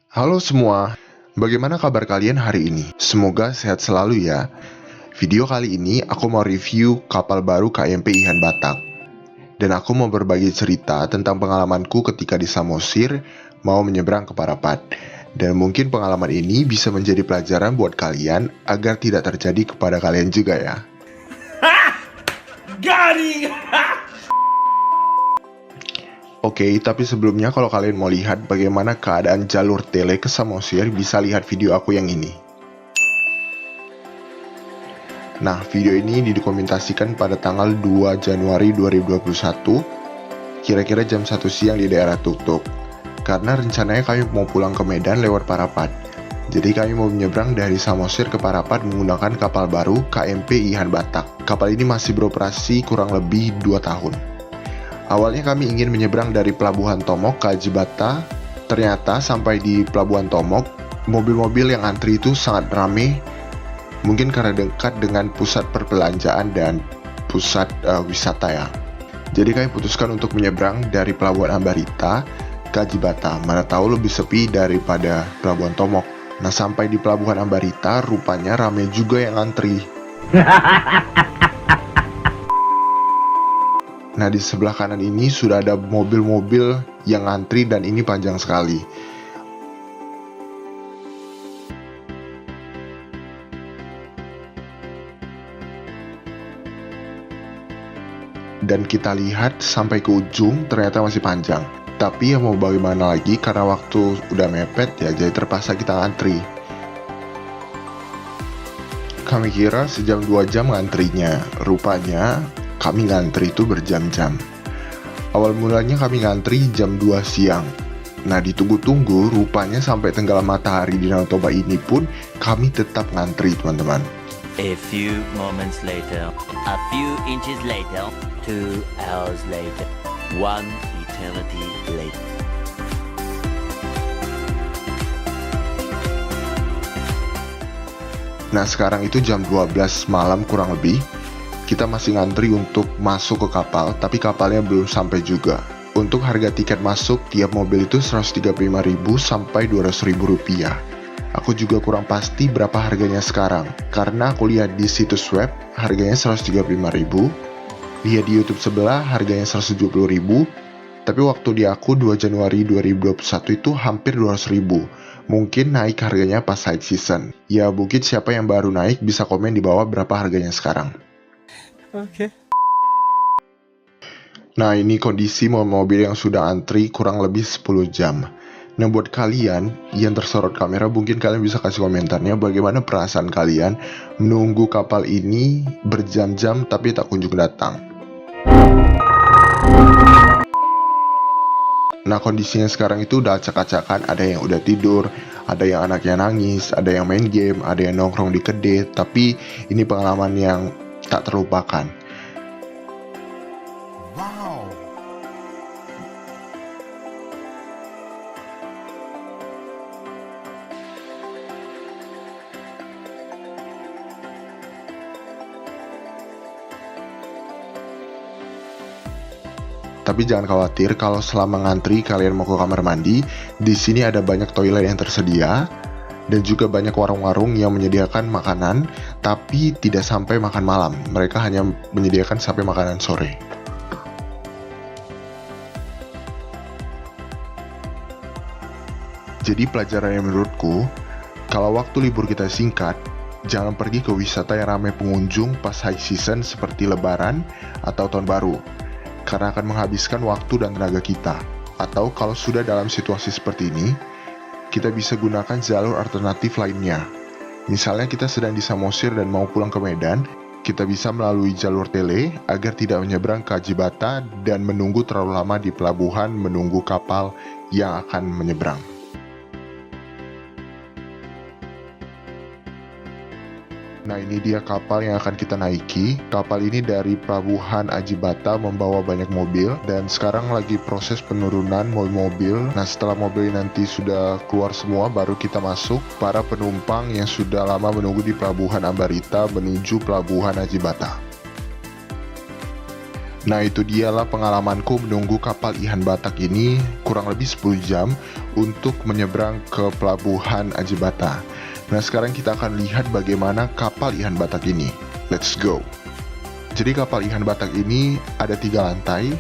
Halo semua, bagaimana kabar kalian hari ini? Semoga sehat selalu ya. Video kali ini aku mau review kapal baru KMP Ihan Batak. Dan aku mau berbagi cerita tentang pengalamanku ketika di Samosir mau menyeberang ke Parapat. Dan mungkin pengalaman ini bisa menjadi pelajaran buat kalian agar tidak terjadi kepada kalian juga ya. Garing! Oke, tapi sebelumnya kalau kalian mau lihat bagaimana keadaan jalur tele ke Samosir, bisa lihat video aku yang ini. Nah, video ini didokumentasikan pada tanggal 2 Januari 2021, kira-kira jam 1 siang di daerah Tuktuk. Karena rencananya kami mau pulang ke Medan lewat Parapat. Jadi kami mau menyeberang dari Samosir ke Parapat menggunakan kapal baru KMP Ihan Batak. Kapal ini masih beroperasi kurang lebih 2 tahun. Awalnya kami ingin menyeberang dari Pelabuhan Tomok ke Ajibata. Ternyata sampai di Pelabuhan Tomok, mobil-mobil yang antri itu sangat ramai. Mungkin karena dekat dengan pusat perbelanjaan dan pusat wisata ya. Jadi kami putuskan untuk menyeberang dari Pelabuhan Ambarita ke Ajibata. Mana tahu lebih sepi daripada Pelabuhan Tomok. Nah, sampai di Pelabuhan Ambarita rupanya ramai juga yang antri. Nah, di sebelah kanan ini sudah ada mobil-mobil yang antri dan ini panjang sekali. Dan kita lihat sampai ke ujung ternyata masih panjang. Tapi ya mau bagaimana lagi karena waktu udah mepet ya, jadi terpaksa kita ngantri. Kami kira sejam 2 jam ngantrinya, rupanya kami ngantri itu berjam-jam. Awal mulanya kami ngantri jam 2 siang. Nah, ditunggu-tunggu rupanya sampai tenggelam matahari di Danau Toba ini pun kami tetap ngantri, teman-teman. A few moments later, a few inches later, 2 hours later, 1 eternity later. Nah, sekarang itu jam 12 malam kurang lebih. Kita masih ngantri untuk masuk ke kapal, tapi kapalnya belum sampai juga. Untuk harga tiket masuk tiap mobil itu 135.000 sampai 200.000 rupiah. Aku juga kurang pasti berapa harganya sekarang, karena aku lihat di situs web harganya 135.000, lihat di YouTube sebelah harganya 170.000, tapi waktu di aku 2 Januari 2021 itu hampir 200.000. Mungkin naik harganya pas high season. Ya, mungkin siapa yang baru naik bisa komen di bawah berapa harganya sekarang. Oke. Nah, ini kondisi mobil yang sudah antri kurang lebih 10 jam. Nah, buat kalian yang tersorot kamera, mungkin kalian bisa kasih komentarnya bagaimana perasaan kalian menunggu kapal ini berjam-jam tapi tak kunjung datang. Nah, kondisinya sekarang itu udah acak-acakan, ada yang udah tidur, ada yang anaknya nangis, ada yang main game, ada yang nongkrong di kedai, tapi ini pengalaman yang tak terlupakan. Wow. Tapi jangan khawatir kalau selama ngantri kalian mau ke kamar mandi, di sini ada banyak toilet yang tersedia dan juga banyak warung-warung yang menyediakan makanan, tapi tidak sampai makan malam. Mereka hanya menyediakan sampai makanan sore. Jadi pelajaran yang menurutku, kalau waktu libur kita singkat, jangan pergi ke wisata yang ramai pengunjung pas high season seperti Lebaran atau Tahun Baru, karena akan menghabiskan waktu dan tenaga kita. Atau kalau sudah dalam situasi seperti ini, kita bisa gunakan jalur alternatif lainnya. Misalnya kita sedang di Samosir dan mau pulang ke Medan, kita bisa melalui jalur tele agar tidak menyeberang ke Ajibata dan menunggu terlalu lama di pelabuhan menunggu kapal yang akan menyeberang. Nah, ini dia kapal yang akan kita naiki. Kapal ini dari Pelabuhan Ajibata membawa banyak mobil dan sekarang lagi proses penurunan mobil. Nah, setelah mobil nanti sudah keluar semua, baru kita masuk para penumpang yang sudah lama menunggu di Pelabuhan Ambarita menuju Pelabuhan Ajibata. Nah, itu dialah pengalamanku menunggu kapal Ihan Batak ini kurang lebih 10 jam untuk menyeberang ke pelabuhan Ajibata. Nah, sekarang kita akan lihat bagaimana kapal Ihan Batak ini. Let's go! Jadi kapal Ihan Batak ini ada 3 lantai.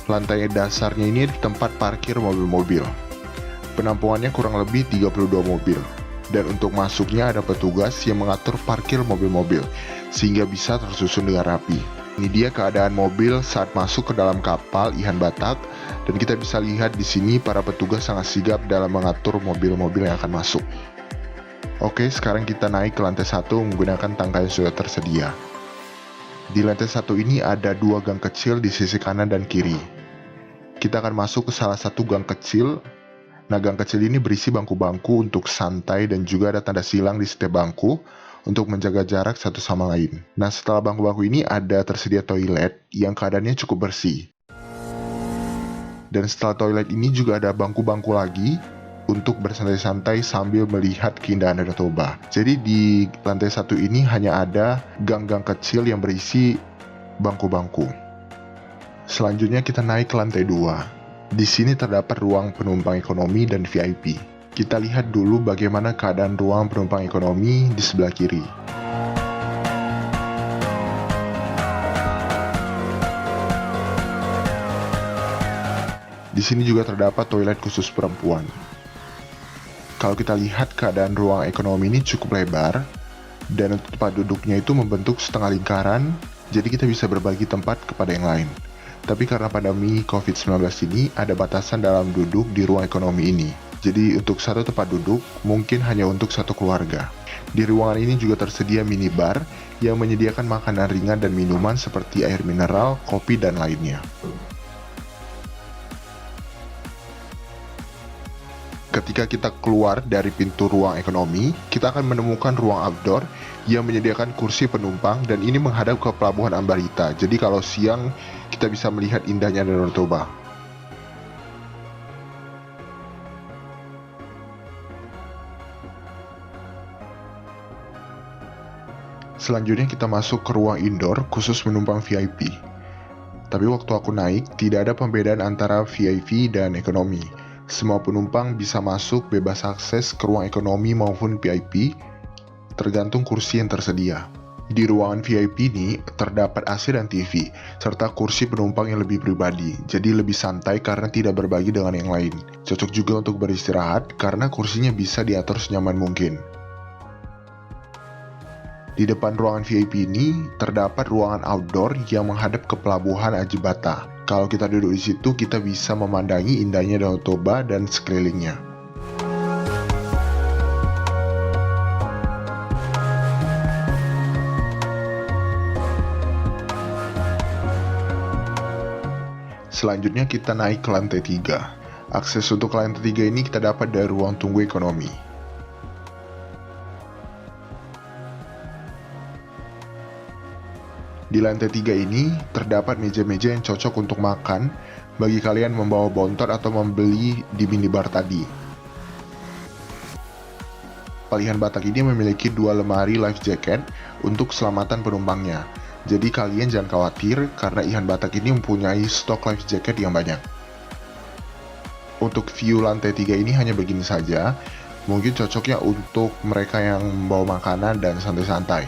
Lantai dasarnya ini tempat parkir mobil-mobil. Penampungannya kurang lebih 32 mobil. Dan untuk masuknya ada petugas yang mengatur parkir mobil-mobil, sehingga bisa tersusun dengan rapi. Ini dia keadaan mobil saat masuk ke dalam kapal Ihan Batak, dan kita bisa lihat di sini para petugas sangat sigap dalam mengatur mobil-mobil yang akan masuk. Oke, sekarang kita naik ke lantai 1 menggunakan tangga yang sudah tersedia. Di lantai 1 ini ada 2 gang kecil di sisi kanan dan kiri. Kita akan masuk ke salah satu gang kecil. Nah, gang kecil ini berisi bangku-bangku untuk santai dan juga ada tanda silang di setiap bangku untuk menjaga jarak satu sama lain. Nah, setelah bangku-bangku ini ada tersedia toilet yang keadaannya cukup bersih. Dan setelah toilet ini juga ada bangku-bangku lagi untuk bersantai-santai sambil melihat keindahan Danau Toba. Jadi di lantai 1 ini hanya ada gang-gang kecil yang berisi bangku-bangku. Selanjutnya kita naik ke lantai 2. Di sini terdapat ruang penumpang ekonomi dan VIP. Kita lihat dulu bagaimana keadaan ruang penumpang ekonomi di sebelah kiri. Di sini juga terdapat toilet khusus perempuan. Kalau kita lihat keadaan ruang ekonomi ini cukup lebar, dan untuk tempat duduknya itu membentuk setengah lingkaran, jadi kita bisa berbagi tempat kepada yang lain. Tapi karena pandemi COVID-19 ini, ada batasan dalam duduk di ruang ekonomi ini. Jadi untuk satu tempat duduk, mungkin hanya untuk satu keluarga. Di ruangan ini juga tersedia minibar yang menyediakan makanan ringan dan minuman seperti air mineral, kopi, dan lainnya. Ketika kita keluar dari pintu ruang ekonomi, kita akan menemukan ruang outdoor yang menyediakan kursi penumpang dan ini menghadap ke pelabuhan Ambarita. Jadi kalau siang, kita bisa melihat indahnya Danau Toba. Selanjutnya kita masuk ke ruang indoor khusus penumpang VIP. Tapi waktu aku naik, tidak ada pembedaan antara VIP dan ekonomi. Semua penumpang bisa masuk bebas akses ke ruang ekonomi maupun VIP, tergantung kursi yang tersedia. Di ruangan VIP ini terdapat AC dan TV, serta kursi penumpang yang lebih pribadi, jadi lebih santai karena tidak berbagi dengan yang lain. Cocok juga untuk beristirahat karena kursinya bisa diatur senyaman mungkin. Di depan ruangan VIP ini terdapat ruangan outdoor yang menghadap ke pelabuhan Ajibata. Kalau kita duduk di situ, kita bisa memandangi indahnya Danau Toba dan sekelilingnya. Selanjutnya kita naik ke lantai 3. Akses untuk lantai 3 ini kita dapat dari ruang tunggu ekonomi. Di lantai 3 ini terdapat meja-meja yang cocok untuk makan bagi kalian membawa bontot atau membeli di minibar tadi. Kapal Ihan Batak ini memiliki 2 lemari life jacket untuk keselamatan penumpangnya. Jadi kalian jangan khawatir karena Ihan Batak ini mempunyai stok life jacket yang banyak. Untuk view lantai 3 ini hanya begini saja. Mungkin cocoknya untuk mereka yang membawa makanan dan santai-santai.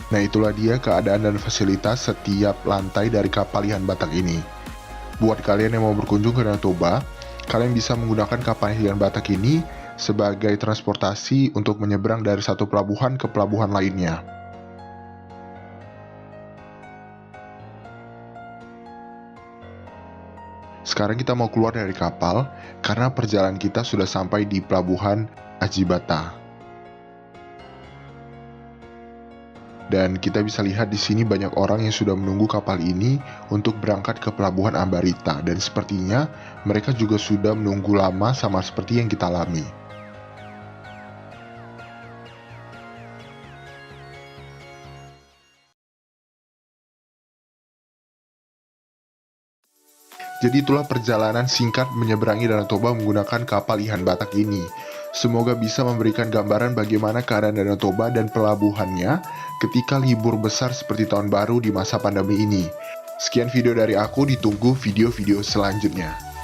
Nah, itulah dia keadaan dan fasilitas setiap lantai dari kapal Ihan Batak ini. Buat kalian yang mau berkunjung ke Danau Toba, kalian bisa menggunakan kapal Ihan Batak ini sebagai transportasi untuk menyeberang dari satu pelabuhan ke pelabuhan lainnya. Sekarang kita mau keluar dari kapal karena perjalanan kita sudah sampai di pelabuhan Ajibata. Dan kita bisa lihat di sini banyak orang yang sudah menunggu kapal ini untuk berangkat ke pelabuhan Ambarita, dan sepertinya mereka juga sudah menunggu lama sama seperti yang kita alami. Jadi itulah perjalanan singkat menyeberangi Danau Toba menggunakan kapal Ihan Batak ini. Semoga bisa memberikan gambaran bagaimana keadaan Danau Toba dan pelabuhannya ketika libur besar seperti tahun baru di masa pandemi ini. Sekian video dari aku, ditunggu video-video selanjutnya.